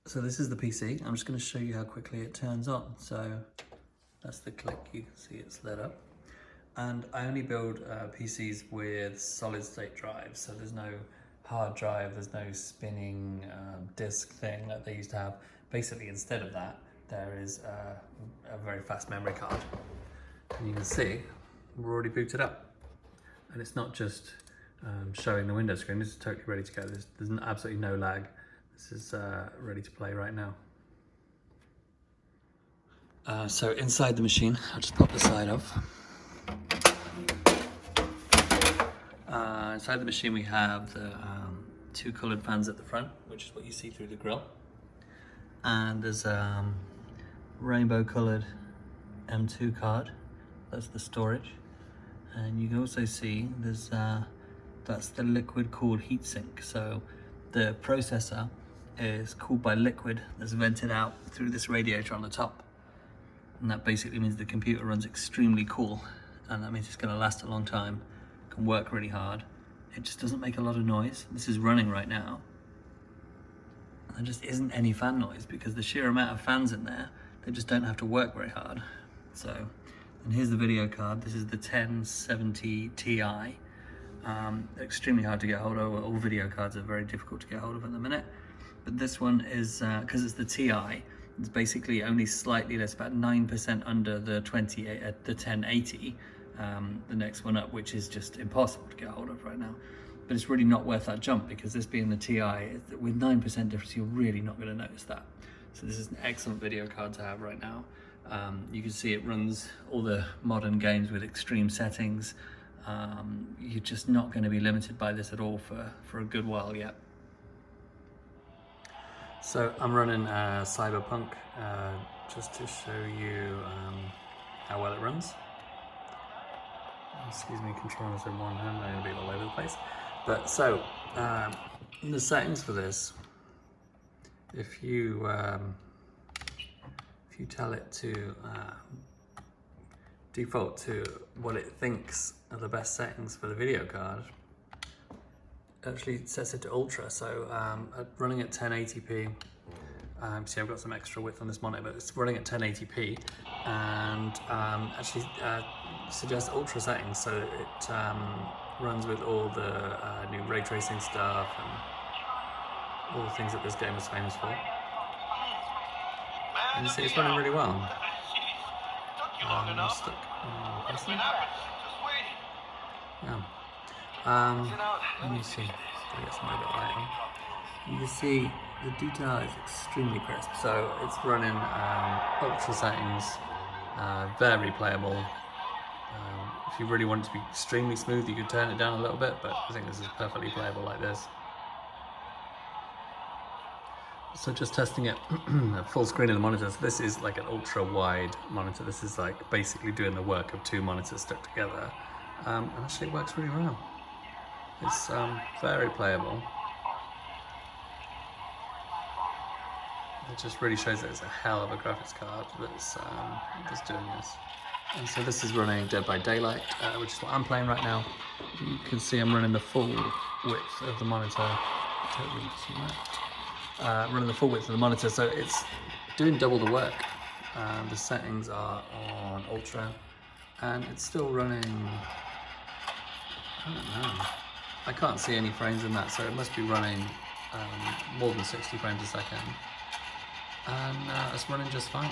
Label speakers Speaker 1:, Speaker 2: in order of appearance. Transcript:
Speaker 1: So this is the PC. I'm just going to show you how quickly it turns on. So that's the click, you can see it's lit up. And I only build PCs with solid state drives, so there's no hard drive, there's no spinning disk thing that they used to have. Basically, instead of that, there is a very fast memory card. And you can see we're already booted up. And it's not just showing the window screen, this is totally ready to go. There's absolutely no lag. This is ready to play right now. So inside the machine, I'll just pop the side off. Inside the machine we have the two coloured fans at the front, which is what you see through the grille. And there's rainbow coloured M2 card, that's the storage. And you can also see there's that's the liquid cooled heatsink. So the processor is cooled by liquid that's vented out through this radiator on the top. And that basically means the computer runs extremely cool, and that means it's going to last a long time, can work really hard. It just doesn't make a lot of noise. This is running right now. And there just isn't any fan noise because the sheer amount of fans in there, they just don't have to work very hard. So, and here's the video card. This is the 1070 Ti. Extremely hard to get hold of. All video cards are very difficult to get hold of at the minute. But this one is, because it's the Ti, it's basically only slightly less, about 9% under the 1080, the next one up, which is just impossible to get hold of right now. But it's really not worth that jump because this being the Ti, with 9% difference, you're really not going to notice that. So this is an excellent video card to have right now. You can see it runs all the modern games with extreme settings. You're just not going to be limited by this at all for a good while yet. So I'm running Cyberpunk just to show you how well it runs. Excuse me, controllers are one hand, they're going to be all over the place. But so, in the settings for this, if you tell it to default to what it thinks are the best settings for the video card, actually sets it to ultra. So running at 1080p, see I've got some extra width on this monitor, but it's running at 1080p, and actually suggests ultra settings, so it runs with all the new ray tracing stuff and all the things that this game is famous for. And you see it's running really well. I'm stuck. Let me see. I get some more light on. You can see the detail is extremely crisp. So it's running ultra settings, very playable. If you really want it to be extremely smooth, you could turn it down a little bit, but I think this is perfectly playable like this. So just testing it at full screen of the monitor. So this is like an ultra wide monitor. This is like basically doing the work of two monitors stuck together. And actually it works really well. It's very playable. It just really shows that it's a hell of a graphics card that's doing this. And so this is running Dead by Daylight, which is what I'm playing right now. You can see I'm running the full width of the monitor. Running the full width of the monitor, so it's doing double the work. The settings are on ultra, and it's still running, I don't know, I can't see any frames in that, so it must be running more than 60 frames a second, and it's running just fine.